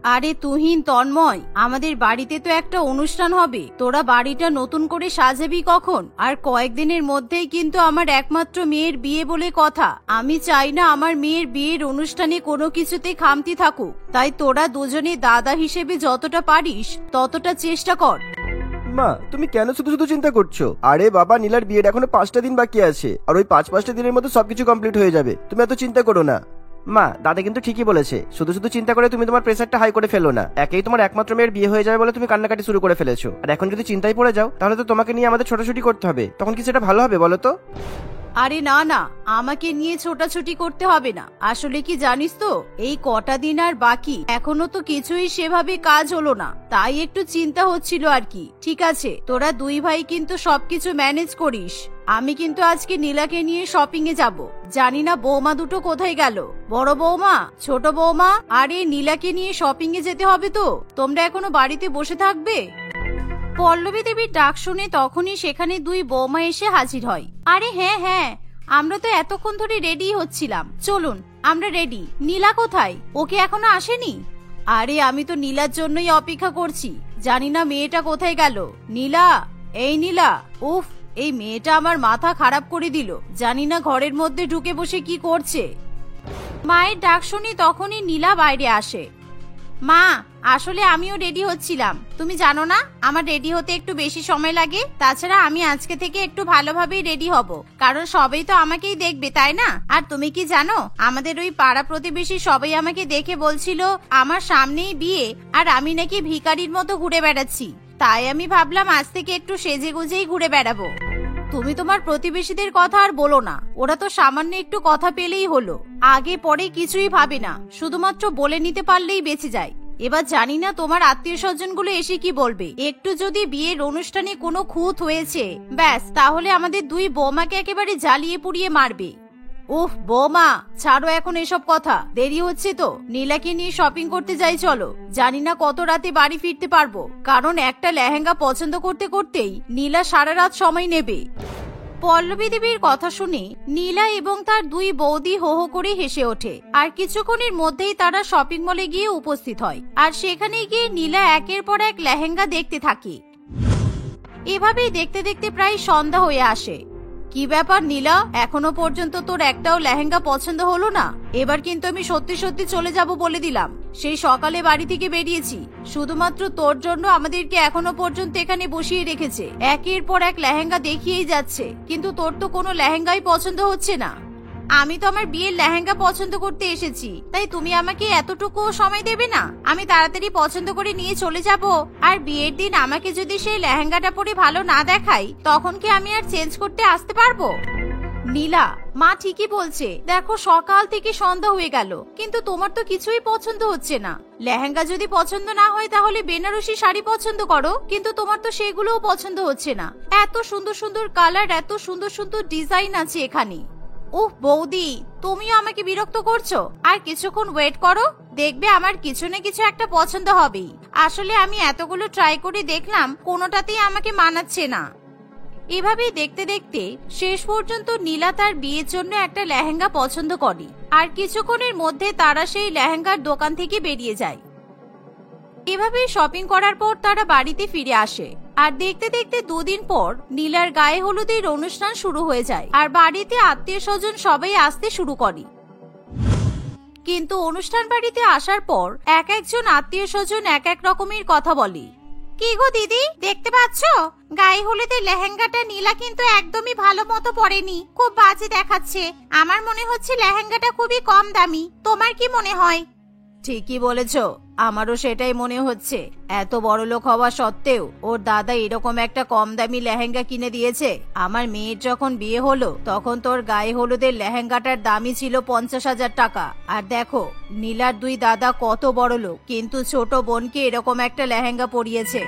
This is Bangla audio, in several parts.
আরে তুহিন, তন্ময়, আমাদের বাড়িতে তো একটা অনুষ্ঠান হবে। তোরা বাড়িটা নতুন করে সাজাবি কখন? আর কয়েকদিনের মধ্যেই কিন্তু আমার একমাত্র মেয়ের বিয়ে বলে কথা। আমি চাই না আমার মেয়ের বিয়ের অনুষ্ঠানে কোনো কিছুতে খামতি থাকুক। তাই তোরা দুজনে দাদা হিসেবে যতটা পারিস ততটা চেষ্টা কর। মা, তুমি কেন শুধু শুধু চিন্তা করছো? আরে বাবা, নীলার বিয়ের এখনো 5টা দিন বাকি আছে, আর ওই 5-5টা দিনের মধ্যে সবকিছু কমপ্লিট হয়ে যাবে। তুমি এত চিন্তা করো না। মা, দাদা কিন্তু ঠিকই বলেছে, শুধু শুধু চিন্তা করে তুমি তোমার প্রেসারটা হাই করে ফেলো না। একেই তোমার একমাত্র মেয়ের বিয়ে হয়ে যাবে বলে তুমি কান্নাকাটি শুরু করে ফেলেছো, আর এখন যদি চিন্তায় পড়ে যাও তাহলে তো তোমাকে নিয়ে আমাদের ছোটাছুটি করতে হবে। তখন কি সেটা ভালো হবে বলো তো? আরে না না, আমাকে নিয়ে ছোটাছুটি করতে হবে না। আসলে কি জানিস তো, এই কটা দিন আর বাকি, এখনো তো কিছুই সেভাবে কাজ হলো না, তাই একটু চিন্তা হচ্ছিল আর কি। ঠিক আছে, তোরা দুই ভাই কিন্তু সবকিছু ম্যানেজ করিস। আমি কিন্তু আজকে নীলাকে নিয়ে শপিং এ যাব। জানি না বৌমা দুটো কোথায় গেল। বড় বৌমা, ছোট বৌমা, আরে নীলাকে নিয়ে শপিং এ যেতে হবে তো। তোমরা এখনো বাড়িতে বসে থাকবে? পল্লবী দেবীর ডাক শুনে তখনই সেখানে দুই বৌমা এসে হাজির হয়। আরে হ্যাঁ হ্যাঁ, আমরা তো এতক্ষণ ধরে রেডি হচ্ছিলাম। চলুন, আমরা রেডি। নীলা কোথায়? ওকে এখনো আসেনি? আরে আমি তো নীলার জন্যই অপেক্ষা করছি। জানি না মেয়েটা কোথায় গেল। নীলা, এই নীলা, উফ, এই মেয়েটা আমার মাথা খারাপ করে দিল। জানি না ঘরের মধ্যে ঢুকে বসে কি করছে। মায়ের ডাক শুনে তখনই নীলা বাইরে আসে। মা, আসলে আমিও রেডি হচ্ছিলাম। তুমি জানো না আমার রেডি হতে একটু বেশি সময় লাগে। তাছাড়া আমি আজকে থেকে একটু ভালোভাবেই রেডি হব, কারণ সবাই তো আমাকেই দেখবে, তাই না? আর তুমি কি জানো, আমাদের ওই পাড়া প্রতিবেশী সবাই আমাকে দেখে বলছিল আমার সামনেই বিয়ে, আর আমি নাকি ভিখারির মতো ঘুরে বেড়াচ্ছি। তাই আমি ভাবলাম আজ থেকে একটু সেজে গুজেই ঘুরে বেড়াবো। তুমি তোমার প্রতিবেশীদের কথা আর বলো না। ওরা তো সামান্য একটু কথা পেলেই হলো, আগে পরে কিছুই ভাবে না, শুধুমাত্র বলে নিতে পারলেই বেঁচে যায়। এবার জানি না তোমার আত্মীয় স্বজন গুলো এসে কি বলবে। একটু যদি বিয়ের অনুষ্ঠানে কোনো খুঁত হয়েছে, ব্যাস, তাহলে আমাদের দুই বৌমাকে একেবারে জ্বালিয়ে পুড়িয়ে মারবে। উফ বৌমা, ছাড়ো এখন এসব কথা। দেরি হচ্ছে তো, নীলাকে নিয়ে শপিং করতে যাই চলো। জানি না কত রাতে বাড়ি ফিরতে পারবো, কারণ একটা লেহেঙ্গা পছন্দ করতে করতেই নীলা সারা রাত সময় নেবে। পল্লবী দেবীর কথা শুনে নীলা এবং তার দুই বৌদি হো হো করে হেসে ওঠে। আর কিছুক্ষণের মধ্যেই তারা শপিং মলে গিয়ে উপস্থিত হয়, আর সেখানে গিয়ে নীলা একের পর এক লেহেঙ্গা দেখতে থাকে। এভাবেই দেখতে দেখতে প্রায় সন্ধ্যা হয়ে আসে। কি ব্যাপার নীলা, এখনো পর্যন্ত তোর একটাও লেহেঙ্গা পছন্দ হলো না? এবার কিন্তু আমি সত্যি সত্যি চলে যাব বলে দিলাম। সেই সকালে বাড়ি থেকে বেরিয়েছি, শুধুমাত্র তোর জন্য আমাদেরকে এখনো পর্যন্ত এখানে বসিয়ে রেখেছে। একের পর এক লেহেঙ্গা দেখিয়েই যাচ্ছে, কিন্তু তোর তো কোনো লেহেঙ্গাই পছন্দ হচ্ছে না। আমি তো আমার বিয়ের লেহেঙ্গা পছন্দ করতে এসেছি, তাই তুমি আমাকে এতটুকু সময় দেবে না? আমি তাড়াতাড়ি পছন্দ করে নিয়ে চলে যাব। আর বিয়ের দিন আমাকে যদি সেই লেহেঙ্গাটা পরে ভালো না দেখাই, তখন কি আমি আর চেঞ্জ করতে আসতে পারবো? নীলা, মা ঠিকই বলছে। দেখো, সকাল থেকে সন্ধ্যা হয়ে গেল, কিন্তু তোমার তো কিছুই পছন্দ হচ্ছে না। লেহেঙ্গা যদি পছন্দ না হয় তাহলে বেনারসি শাড়ি পছন্দ করো, কিন্তু তোমার তো সেগুলোও পছন্দ হচ্ছে না। এত সুন্দর সুন্দর কালার, এত সুন্দর সুন্দর ডিজাইন আছে এখানে। উফ বৌদি, তুমিও আমাকে বিরক্ত করছো। আর কিছুক্ষণ ওয়েট করো, দেখবে আমার কিছু না কিছু একটা পছন্দ হবেই। আসলে আমি এতগুলো ট্রাই করে দেখলাম, কোনোটাতেই আমাকে মানাচ্ছে না। এভাবেই দেখতে দেখতে শেষ পর্যন্ত নীলা তার বিয়ের জন্য একটা লেহেঙ্গা পছন্দ করে, আর কিছুক্ষণের মধ্যে তারা সেই লেহেঙ্গার দোকান থেকে বেরিয়ে যায়। এভাবেই শপিং করার পর তারা বাড়িতে ফিরে আসে। আর দেখতে দেখতে দুদিন পর নীলার গায়ে হলুদের অনুষ্ঠান শুরু হয়ে যায়, আর বাড়িতে আত্মীয় স্বজন সবাই আসতে শুরু করে। কিন্তু অনুষ্ঠান বাড়িতে আসার পর এক একজন আত্মীয় স্বজন এক এক রকমের কথা বলে। কি গো দিদি, দেখতে পাচ্ছ গায়ে হলুদের লেহেঙ্গাটা নীলা কিন্তু একদমই ভালো মতো পরেনি, খুব বাজে দেখাচ্ছে। আমার মনে হচ্ছে লেহেঙ্গাটা খুবই কম দামি। তোমার কি মনে হয়? ঠিকই বলেছো, আমারও সেটাই মনে হচ্ছে। এত বড় লোক হওয়া সত্ত্বেও ওর দাদা এরকম একটা কম দামি লেহেঙ্গা কিনে দিয়েছে। আমার মেয়ের যখন বিয়ে হলো তখন তোর গায়ে হলুদের লেহেঙ্গাটার দামই ছিল 50,000 টাকা। আর দেখো, নীলার দুই দাদা কত বড় লোক, কিন্তু ছোট বোনকে এরকম একটা লেহেঙ্গা পরিয়েছে।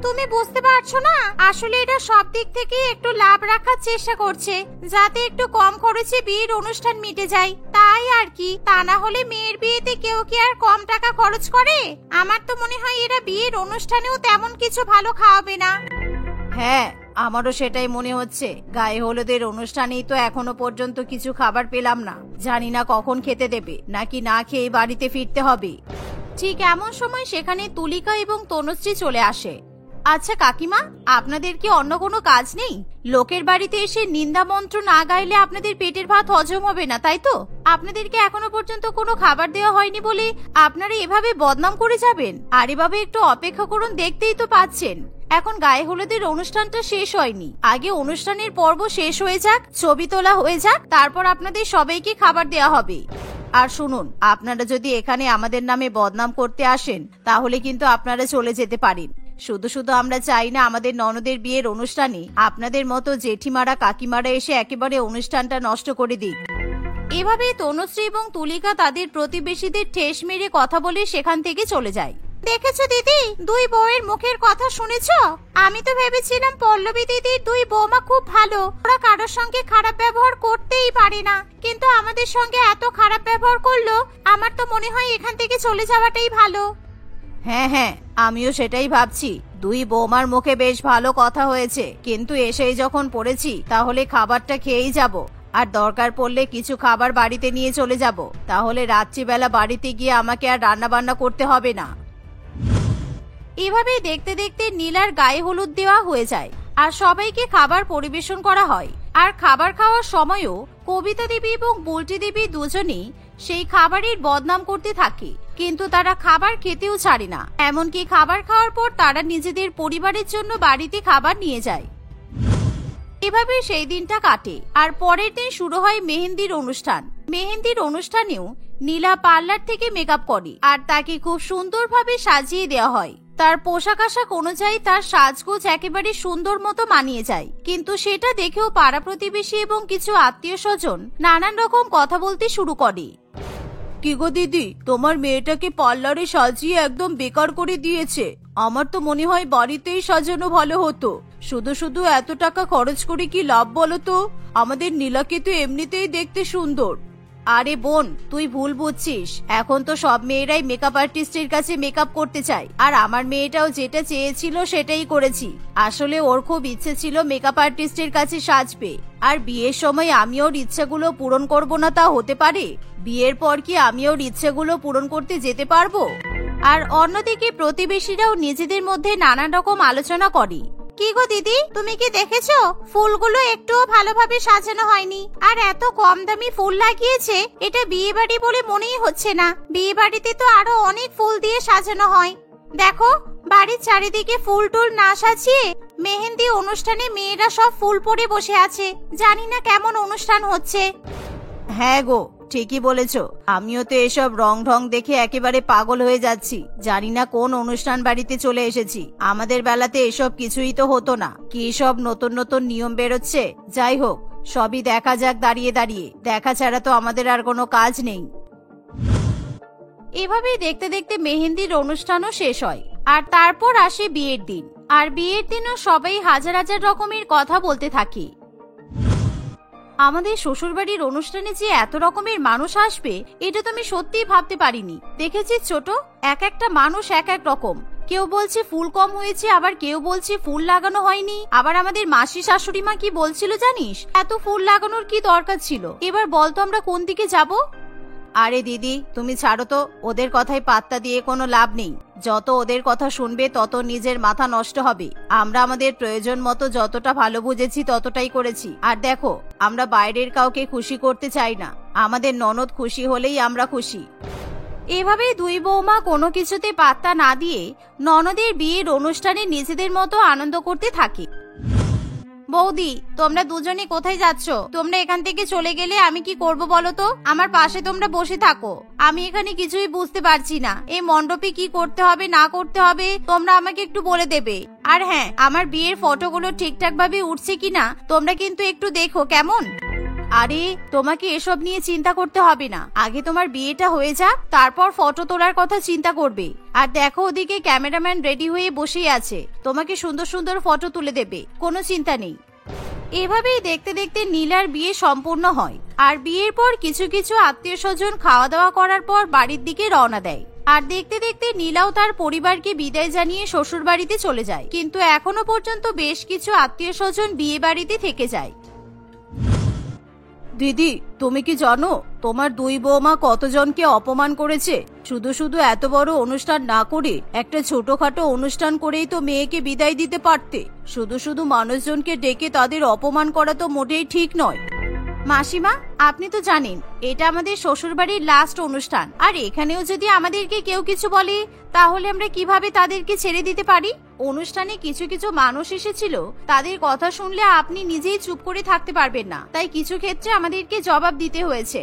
তুমি বুঝতে পারছো না, আসলে এটা সব দিক থেকে একটু লাভ রাখার চেষ্টা করছে, যাতে একটু কম খরচে বিয়ের অনুষ্ঠান মিটে যায়, তাই আর কি। তা না হলে মেয়ের বিয়েতে কেউ কি আর কম টাকা খরচ করে? আমার তো মনে হয় এরা বিয়ের অনুষ্ঠানেও তেমন কিছু ভালো খাওয়াবে না। হ্যাঁ, আমারও সেটাই মনে হচ্ছে। গায়ে হলুদের অনুষ্ঠানেই তো এখনো পর্যন্ত কিছু খাবার পেলাম না। জানি না কখন খেতে দেবে, নাকি না খেয়ে বাড়িতে ফিরতে হবে। ঠিক এমন সময় সেখানে তুলিকা এবং তনুশ্রী চলে আসে। আচ্ছা কাকিমা, আপনাদের কি অন্য কোনো কাজ নেই? লোকের বাড়িতে এসে নিন্দা মন্ত্র না গাইলে আপনাদের পেটের ভাত হজম হবে না, তাই তো? আপনাদেরকে এখনো পর্যন্ত কোনো খাবার দেওয়া হয়নি বলে আপনারা এভাবে বদনাম করে যাবেন? আর এভাবে একটু অপেক্ষা করুন, দেখতেই তো পাচ্ছেন এখন গায়ে হলুদের অনুষ্ঠানটা শেষ হয়নি। আগে অনুষ্ঠানের পর্ব শেষ হয়ে যাক, ছবি তোলা হয়ে যাক, তারপর আপনাদের সবাইকে খাবার দেওয়া হবে। আর শুনুন, আপনারা যদি এখানে আমাদের নামে বদনাম করতে আসেন তাহলে কিন্তু আপনারা চলে যেতে পারেন। শুধু শুধু আমরা চাই না আমাদের ননদের বিয়ের অনুষ্ঠানে আপনাদের মতো জেঠিমারা কাকিমারা এসে একেবারে অনুষ্ঠানটা নষ্ট করে দিক। এভাবে তনুশ্রী এবং তুলিকা তাদের প্রতিবেশীদের ঠেস মেরে কথা বলে সেখান থেকে চলে যায়। দেখেছো দিদি, দুই বউয়ের মুখের কথা শুনেছো? আমি তো ভেবেছিলাম পল্লবী দিদির দুই বৌমা খুব ভালো, ওরা কারোর সঙ্গে খারাপ ব্যবহার করতেই পারে না, কিন্তু আমাদের সঙ্গে এত খারাপ ব্যবহার করলো। আমার তো মনে হয় এখান থেকে চলে যাওয়াটাই ভালো। হ্যাঁ হ্যাঁ, আমিও সেটাই ভাবছি। দুই বৌমার মুখে বেশ ভালো কথা হয়েছে, কিন্তু এসেই যখন পড়েছি তাহলে খাবারটা খেয়েই যাব। আর দরকার পড়লে কিছু খাবার বাড়িতে নিয়ে চলে যাব, তাহলে রাত্রিবেলা বাড়িতে গিয়ে আমাকে আর রান্না বান্না করতে হবে না। এভাবেই দেখতে দেখতে নীলার গায়ে হলুদ দেওয়া হয়ে যায় আর সবাইকে খাবার পরিবেশন করা হয়। আর খাবার খাওয়ার সময়ও কবিতা দেবী এবং বুলটি দেবী দুজনেই সেই খাবারের বদনাম করতে থাকে, কিন্তু তারা খাবার খেতেও ছাড়ে না। এমনকি খাবার খাওয়ার পর তারা নিজেদের পরিবারের জন্য বাড়িতে খাবার নিয়ে যায়। এভাবে সেই দিনটা কাটে আর পরের দিন শুরু হয় মেহেন্দির অনুষ্ঠান। মেহেন্দির অনুষ্ঠানেও নীলা পার্লার থেকে মেকআপ করে আর তাকে খুব সুন্দরভাবে সাজিয়ে দেওয়া হয়। তার পোশাক আশাক অনুযায়ী তার সাজগোজ একেবারে সুন্দর মতো মানিয়ে যায়, কিন্তু সেটা দেখেও পাড়া প্রতিবেশী এবং কিছু আত্মীয় স্বজন নানান রকম কথা বলতে শুরু করে। কি গো দিদি, তোমার মেয়েটাকে পার্লারে সাজিয়ে একদম বেকার করে দিয়েছে। আমার তো মনে হয় বাড়িতেই সাজানো ভালো হতো। শুধু শুধু এত টাকা খরচ করে কি লাভ বলো তো? আমাদের নীলাকে তো এমনিতেই দেখতে সুন্দর। আরে বোন, তুই ভুল বুঝছিস। এখন তো সব মেয়েরাই মেকআপ আর্টিস্টের কাছে মেকআপ করতে চায়, আর আমার মেয়েটাও যেটা চেয়েছিল সেটাই করেছি। আসলে ওর খুব ইচ্ছে ছিল মেকআপ আর্টিস্টের কাছে সাজবে, আর বিয়ের সময় আমি ওর ইচ্ছেগুলো পূরণ করব না তা হতে পারে? বিয়ের পর কি আমি ওর ইচ্ছেগুলো পূরণ করতে যেতে পারবো? আর অন্যদিকে প্রতিবেশীরাও নিজেদের মধ্যে নানান রকম আলোচনা করে। কি গো দিদি, তুমি কি দেখেছো ফুলগুলো একটুও ভালোভাবে সাজানো হয়নি, আর এত কম দামি ফুল লাগিয়েছে। এটা বিয়ে বাড়ি বলে মনেই হচ্ছে না। বিয়ে বাড়িতে তো আরো অনেক ফুল দিয়ে সাজানো হয়। দেখো, বাড়ির চারিদিকে ফুল টুল না সাজিয়ে মেহেন্দি অনুষ্ঠানে মেয়েরা সব ফুল পরে বসে আছে। জানি না কেমন অনুষ্ঠান হচ্ছে। হ্যাঁ গো, ঠিকই বলেছো। আমিও তো এসব রং ঢং দেখে একেবারে পাগল হয়ে যাচ্ছি। জানি না কোন অনুষ্ঠান বাড়িতে চলে এসেছি। আমাদের বেলাতে এসব কিছুই তো হতো না। কি সব নতুন নতুন নিয়ম বেরোচ্ছে। যাই হোক, সবই দেখা যাক দাঁড়িয়ে দাঁড়িয়ে। দেখা ছাড়া তো আমাদের আর কোনো কাজ নেই। এভাবেই দেখতে দেখতে মেহেন্দির অনুষ্ঠানও শেষ হয়, আর তারপর আসে বিয়ের দিন। আর বিয়ের দিনও সবাই হাজার হাজার রকমের কথা বলতে থাকে। আমাদের শ্বশুরবাড়ির অনুষ্ঠানে যে এত রকমের মানুষ আসবে এটা তো আমি সত্যিই ভাবতে পারিনি। দেখেছি ছোট, এক একটা মানুষ এক এক রকম। কেউ বলছে ফুল কম হয়েছে, আবার কেউ বলছে ফুল লাগানো হয়নি। আবার আমাদের মাসি শাশুড়ি মা কি বলছিল জানিস, এত ফুল লাগানোর কি দরকার ছিল? এবার বলতো আমরা কোন দিকে যাব? আরে দিদি, তুমি ছাড়ো তো, ওদের কথায় পাত্তা দিয়ে কোনো লাভ নেই। যত ওদের কথা শুনবে তত নিজের মাথা নষ্ট হবে। আমরা আমাদের প্রয়োজন মতো যতটা ভালো বুঝেছি ততটাই করেছি। আর দেখো, আমরা বাইরের কাউকে খুশি করতে চাই না। আমাদের ননদ খুশি হলেই আমরা খুশি। এভাবেই দুই বৌমা কোনো কিছুতে পাত্তা না দিয়ে ননদের বিয়ের অনুষ্ঠানে নিজেদের মতো আনন্দ করতে থাকে। বৌদি, তোমরা দুজনে কোথায় যাচ্ছ? তোমরা এখান থেকে চলে গেলে আমি কি করব বলো তো? আমার পাশে তোমরা বসে থাকো। আমি এখানে কিছুই বুঝতে পারছি না। এই মণ্ডপে কি করতে হবে না করতে হবে তোমরা আমাকে একটু বলে দেবে। আর হ্যাঁ, আমার বিয়ের ফটোগুলো ঠিকঠাক ভাবে উঠছে কিনা তোমরা কিন্তু একটু দেখো, কেমন? আরে তোমাকে এসব নিয়ে চিন্তা করতে হবে না। আগে তোমার বিয়েটা হয়ে যাক, তারপর ফটো তোলার কথা চিন্তা করবে। আর দেখো, ওদিকে ক্যামেরাম্যান রেডি হয়ে বসেই আছে, তোমাকে সুন্দর সুন্দর ফটো তুলে দেবে, কোনো চিন্তা নেই। এভাবেই দেখতে দেখতে নীলার বিয়ে সম্পূর্ণ হয়। আর বিয়ের পর কিছু কিছু আত্মীয় স্বজন খাওয়া দাওয়া করার পর বাড়ির দিকে রওনা দেয়। আর দেখতে দেখতে নীলাও তার পরিবারকে বিদায় জানিয়ে শ্বশুর বাড়িতে চলে যায়। কিন্তু এখনো পর্যন্ত বেশ কিছু আত্মীয় স্বজন বিয়ে বাড়িতে থেকে যায়। দিদি, তুমি কি জানো তোমার দুই বৌমা কতজনকে অপমান করেছে? শুধু শুধু এত বড় অনুষ্ঠান না করে একটা ছোটখাটো অনুষ্ঠান করেই তো মেয়েকে বিদায় দিতে পারতে। শুধু শুধু মানুষজনকে ডেকে তাদের অপমান করা তো মোটেই ঠিক নয়। মাসিমা, আপনি তো জানেন এটা আমাদের শ্বশুরবাড়ির লাস্ট অনুষ্ঠান, আর এখানেও যদি আমাদেরকে কেউ কিছু বলে তাহলে আমরা কিভাবে তাদেরকে ছেড়ে দিতে পারি? অনুষ্ঠানে কিছু কিছু মানুষ এসেছিল, তাদের কথা শুনলে আপনি নিজেই চুপ করে থাকতে পারবেন না, তাই কিছু ক্ষেত্রে আমাদেরকে জবাব দিতে হয়েছে।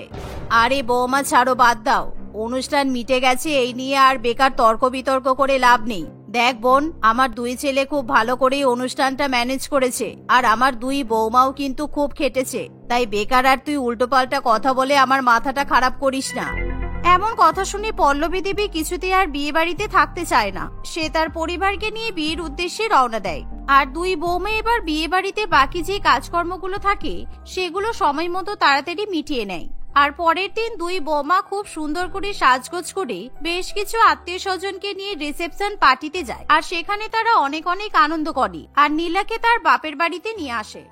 আরে বৌমা, ছাড়ো, বাদ দাও। অনুষ্ঠান মিটে গেছে, এই নিয়ে আর বেকার তর্ক বিতর্ক করে লাভ নেই। দেখ বোন, আমার দুই ছেলে খুব ভালো করেই অনুষ্ঠানটা ম্যানেজ করেছে, আর আমার দুই বৌমাও কিন্তু খুব খেটেছে। তাই বেকার আর তুই উল্টোপাল্টা কথা বলে আমার মাথাটা খারাপ করিস না। এমন কথা শুনে পল্লবী দেবী কিছুতে আর বিয়ে বাড়িতে থাকতে চায় না। সে তার পরিবারকে নিয়ে বিয়ের উদ্দেশ্যে রওনা দেয়। আর দুই বৌমা এবার বিয়ে বাড়িতে বাকি যে কাজকর্মগুলো থাকে সেগুলো সময় মতো তাড়াতাড়ি মিটিয়ে নেয়। আর পরের দিন দুই বৌমা খুব সুন্দর করে সাজগোজ করে বেশ কিছু আত্মীয় স্বজনকে নিয়ে রিসেপশন পার্টিতে যায়, আর সেখানে তারা অনেক অনেক আনন্দ করে আর নীলাকে তার বাপের বাড়িতে নিয়ে আসে।